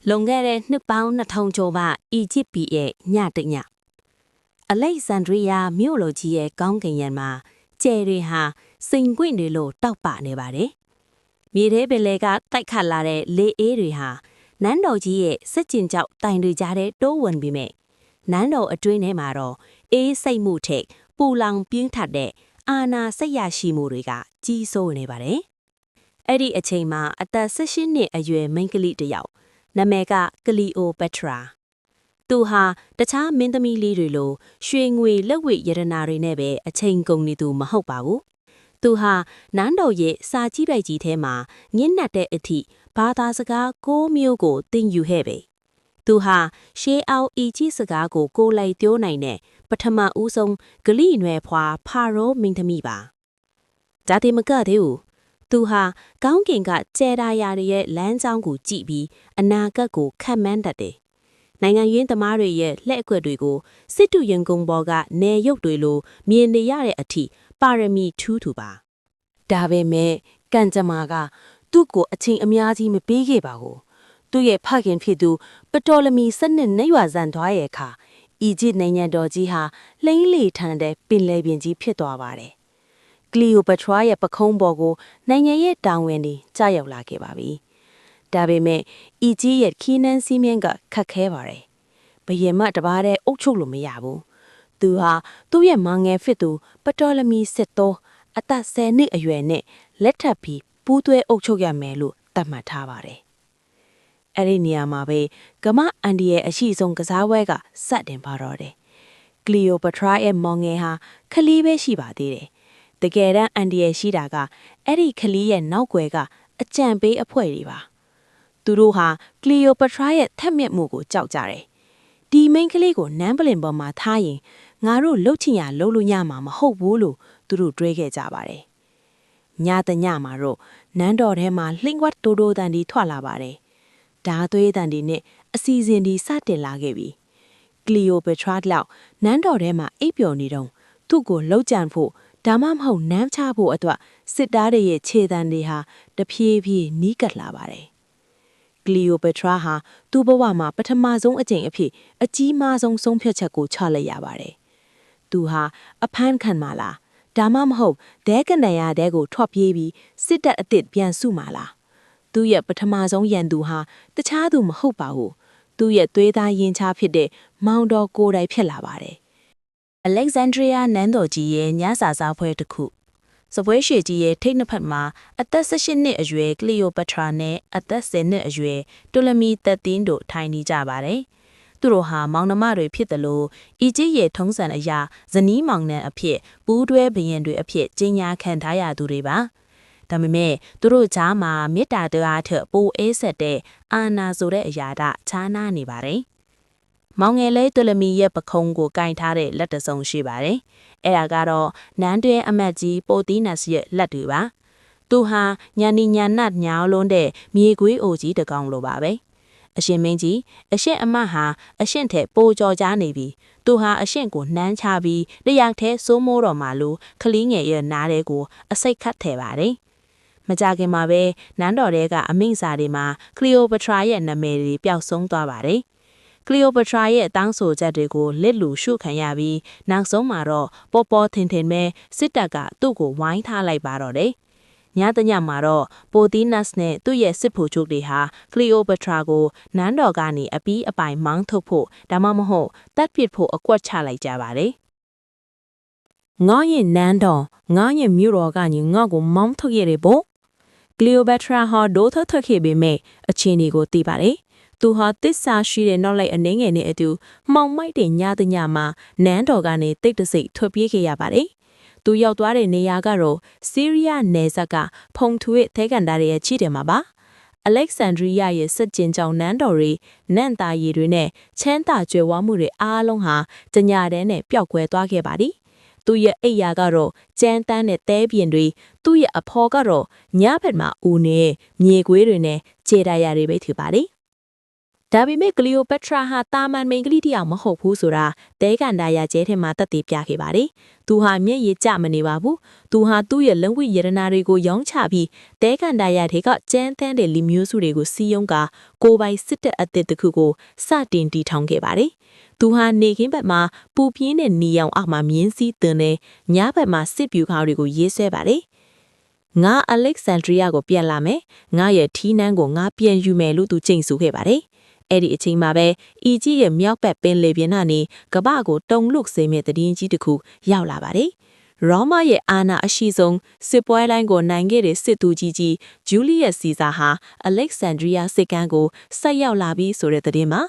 လွန်ခဲ့တဲ့နှစ်ပေါင်း2000ကျော်ကအီဂျစ်ပြည်ရဲ့ညတညအလက်ဇန်ဒရီးယားမြို့လိုကြီးရဲ့ကောင်းကင်ယံမှာကျယ်တွေဟာစိန်ကွင့်တွေလို့တောက်ပနေပါတယ်။မြေထဲပင်လယ်ကတိုက်ခတ်လာတဲ့လေအေးတွေဟာနန်းတော်ကြီးရဲ့စက်ကျင်ကြောက်တိုင်တွေကြားထဲတိုးဝင်ပြီးမြဲနန်းတော်အတွင်းထဲမှာတော့အေးစိတ်မှုထက်ပူလောင်ပြင်းထန်တဲ့အာနာစိတ်ရရှိမှုတွေကကြီးစိုးနေပါတယ်။အဲ့ဒီအချိန်မှာအသက်18နှစ်အရွယ်မိန်းကလေးတစ်ယောက်နာမည်ကကလီအိုပက်ထရာသူဟာတခြားမင်းသမီးလေးတွေလိုရွှေငွေလက်ဝတ်ရတနာတွေနဲ့ပဲအချိန်ကုန်နေသူမဟုတ်ပါဘူးသူဟာနန်းတော်ရဲ့စာကြည့်ပိုက်ကြီးထဲမှာညစ်နတ်တဲ့အထိဘာသာစကား6မျိုးကိုသင်ယူခဲ့ပဲသူဟာရှေးအောင်အီကြီးစကားကိုကိုယ်လိုက်ပြောနိုင်တဲ့ပထမဦးဆုံးဂလိနွယ်ဖွာဖာရိုးမင်းသမီးပါဒါတိမကသေးဘူးသူဟာကောင်းကင်ကကျဲရာရာရဲ့လမ်းကြောင်းကိုကြည့်ပြီးအနာဂတ်ကိုခန့်မှန်းတတ်တယ်။နိုင်ငံရင်းသမားတွေရဲ့လှည့်အကွက်တွေကိုစစ်တူရင်ကုန်ပေါ်ကနေရုပ်တွေလိုမြင်နေရတဲ့အထိပါရမီထူးထူပါ။ဒါပေမဲ့ကံကြမ္မာကသူ့ကိုအချိန်အများကြီးမပေးခဲ့ပါဘူး။သူ့ရဲ့ဖခင်ဖြစ်သူပတော်လမီစနစ်နဲ့ရွာဇန်သွားရဲ့အခါအီဂျစ်နိုင်ငံတော်ကြီးဟာလှိမ့်လေထန်တဲ့ပင်လယ်ပြင်ကြီးဖြစ်သွားပါတယ်။ကလီယိုပထရာရဲ့ပခုံးပေါ်ကိုနိုင်ငံရဲ့တာဝန်တွေကြားရောက်လာခဲ့ပါပြီ။ဒါပေမဲ့အီဂျစ်ရဲ့ခီးနှန်းစီးမြင့်ကခက်ခဲပါတယ်။ဘယင်မတပါးတဲ့အုပ်ချုပ်လို့မရဘူး။သူဟာသူ့ရဲ့မငယ်ဖြစ်သူပတော်လမီစစ်သောအသက်10နှစ်အရွယ်နဲ့လက်ထပ်ပြီးပူးသွဲအုပ်ချုပ်ရမယ်လို့သတ်မှတ်ထားပါတယ်။အဲ့ဒီနေရာမှာပဲကမအန်ဒီရဲ့အရှိဆုံးကစားပွဲကစတင်ပါတော့တယ်။ကလီယိုပထရာရဲ့မောင်ငယ်ဟာခလီးပဲရှိပါသေးတယ်။တကယ်တမ်းအန်ဒီရဲ့ရှိတာကအဲ့ဒီခလီးရဲ့နောက်ွယ်ကအကြံပေးအဖွဲ့တွေပါသူတို့ဟာကလီယိုပထရာရဲ့ထက်မြက်မှုကိုကြောက်ကြတယ်ဒီမိန်းကလေးကိုနန်းပလင်ပေါ်မှာထားရင်ငါတို့လှုပ်ချင်ရလှုပ်လို့ရမှာမဟုတ်ဘူးလို့သူတို့တွေးခဲ့ကြပါတယ်ညတညမှာတော့နန်းတော်ထဲမှာလှိမ့်ဝတ်တိုးတိုးတန်ဒီထွက်လာပါတယ်ဓာသွေးတန်ဒီနဲ့အစီအစဉ်ဒီစတင်လာခဲ့ပြီကလီယိုပထရာလောက်နန်းတော်ထဲမှာအိပ်ပျော်နေတော့သူ့ကိုလှုပ်ကြံဖို့ဒါမှမဟုတ်နမ်းချဖို့အတွက်စစ်သားတွေရဲ့ခြေတံတွေဟာတဖြည်းဖြည်းနီးကပ်လာပါတယ်။ကလီယိုပထရာဟာသူ့ဘဝမှာပထမဆုံးအကြိမ်အဖြစ်အကြီးမားဆုံးဆုံးဖြတ်ချက်ကိုချလိုက်ရပါတယ်။သူဟာအဖမ်းခံမှာလားဒါမှမဟုတ်ဒဲကနေရတဲ့ကိုထွက်ပြေးပြီးစစ်တပ်အစ်စ်ပြန်စုမှာလား။သူ့ရဲ့ပထမဆုံးရန်သူဟာတခြားသူမဟုတ်ပါဘူး။သူ့ရဲ့သွေးသားရင်ချဖြစ်တဲ့မောင်တော်ကိုယ်တိုင်ဖြစ်လာပါတယ်။ Alexandria နန်းတော်ကြီးရဲ့ညစာစားပွဲတစ်ခုစပွဲရှည်ကြီးရဲ့ထိတ်နှစ်ဖက်မှာအသက်18နှစ်အရွယ်ကလီယိုပထရာနဲ့အသက်10နှစ်အရွယ်တိုလမီသက်တင်းတို့ထိုင်နေကြပါတယ်။သူတို့ဟာမောင်နှမတွေဖြစ်တယ်လို့အီဂျစ်ရဲ့ထုံးစံအရာဇနီးမောင်နှံအဖြစ်ပူးတွဲဘရင်တွေအဖြစ်ကြီးညာခံထားရသူတွေပါ။ဒါပေမဲ့သူတို့ကြားမှာမေတ္တာတရားထက်ပိုအေးဆက်တဲ့အာနာဆိုတဲ့အရာကခြားနားနေပါတယ်။မောင်ငယ်လေးတူလမီရဲ့ပခုံးကိုကင်ထားတဲ့လက်တစုံရှိပါတယ်။အဲ့ဒါကတော့နန်းတွဲအမတ်ကြီးပိုတီးနတ်ရဲ့လက်တွေပါ။သူဟာညာနီညာနတ်ညောင်းလုံးတဲ့မြေခွေးအိုကြီးတကောင်လိုပါပဲ။အရှင်မင်းကြီးအရှင်အမတ်ဟာအရှင်ထက်ပိုကြော်ကြားနေပြီ။သူဟာအရှင်ကိုနှမ်းချပြီးတယောက်တည်းစိုးမိုးတော်မှာလို့ခလီးငယ်ရဲ့နားတဲ့ကိုအစိတ်ခတ်ထဲပါတယ်။မကြခင်မှာပဲနန်းတော်တဲကအမိန့်စာတွေမှာကလီယိုပထရာရဲ့နာမည်တွေပျောက်ဆုံးသွားပါတယ်။ကလီယိုပထရာရဲ့တောင်းဆိုချက်တွေကိုလက်လူရှုခံရပြီးနောက်ဆုံးမှာတော့ပေါ်ပေါ်ထင်ထင်ပဲစစ်တပ်ကသူ့ကိုဝိုင်းထားလိုက်ပါတော့တယ်။ညတညမှာတော့ပိုတီနတ်စ်နဲ့သူ့ရဲ့စစ်ဗိုလ်ချုပ်တွေဟာကလီယိုပထရာကိုနန်းတော်ကနေအပီးအပိုင်မောင်းထုတ်ဖို့ဒါမှမဟုတ်တပ်ပစ်ဖို့အကွက်ချလိုက်ကြပါတယ်။ငါရဲ့နန်းတော်ငါရဲ့မြို့တော်ကနေငါ့ကိုမောင်းထုတ်ရတယ်ပေါ့။ကလီယိုပထရာဟာဒိုးထွက်ခဲ့ပေမဲ့အချင်းတွေကိုသိပါတယ်။သူဟာတစ္ဆာရှိတဲ့နောက်လိုက်အနေငယ်နဲ့အတူမှောင်မိုက်တဲ့ညတညမှာနန်းတော်ကနေတိတ်တဆိတ်ထွက်ပြေးခဲ့ရပါတယ်။သူရောက်သွားတဲ့နေရာကတော့ဆီးရီးယားနယ်စပ်ကဖုန်ထွေသဲကန်တာရဲ့ခြေတယ်မှာပါ။ Alexandria ရဲ့စစ်ကျင်ကြောင်နန်းတော်တွေနန့်တာရည်တွေနဲ့ချမ်းသာကြွယ်ဝမှုတွေအားလုံးဟာကြညာတဲ့နဲ့ပျောက်ကွယ်သွားခဲ့ပါသည်။သူရဲ့အိယာကတော့ကျန်းတန်းတဲ့သဲပြင်တွေသူ့ရဲ့အဖော်ကတော့ညဘက်မှာဦးနေမြေခွေးတွေနဲ့ခြေတရာတွေပဲဖြစ်ပါတယ်။ ဒါပေမဲ့ကလီယိုပက်ထရာဟာတာမန်မိန်ကလေးတယောက်မဟုတ်ဘူးဆိုတာတဲကန်ဒါယာကျဲထဲမှာတက်တည်ပြခဲ့ပါတယ်။သူဟာမျက်ရည်ကျမနေပါဘူး။သူဟာသူ့ရဲ့လုံဝိရတနာတွေကိုရောင်းချပြီးတဲကန်ဒါယာတွေကကျန်းသန်းတဲ့လူမျိုးစုတွေကိုစီးယုံကကိုပိုင်စစ်တပ်အသစ်တစ်ခုကိုစတင်တည်ထောင်ခဲ့ပါတယ်။သူဟာနေခင်းဘက်မှာပူပြင်းတဲ့နီရောင်အောက်မှာမြင်းစည်းသွင်းတဲ့ညဘက်မှာစစ်ပြူခေါင်းတွေကိုရေးဆွဲပါတယ်။ငါအလက်ဆန်ဒရီယာကိုပြန်လာမယ်။ငါရဲ့ထီးနှန်းကိုငါပြန်ယူမယ်လို့သူချိန်ဆခဲ့ပါတယ်။အဲ့ဒီအချိန်မှာပဲအီဂျစ်ရဲ့မြောက်ဘက်ပင်လယ်ပြင်ကနေကမ္ဘာကိုတုံလုစေမဲ့တည်င်းကြီးတစ်ခုရောက်လာပါတယ်။ရောမရဲ့အာဏာအရှိဆုံးစစ်ပွဲတိုင်းကိုနိုင်ခဲ့တဲ့စစ်သူကြီးဂျူလီယက်စီဇာဟာအလက်ဆန်ဒရီယာစစ်ကမ်းကိုဆက်ရောက်လာပြီးဆိုတဲ့သတင်းမှာ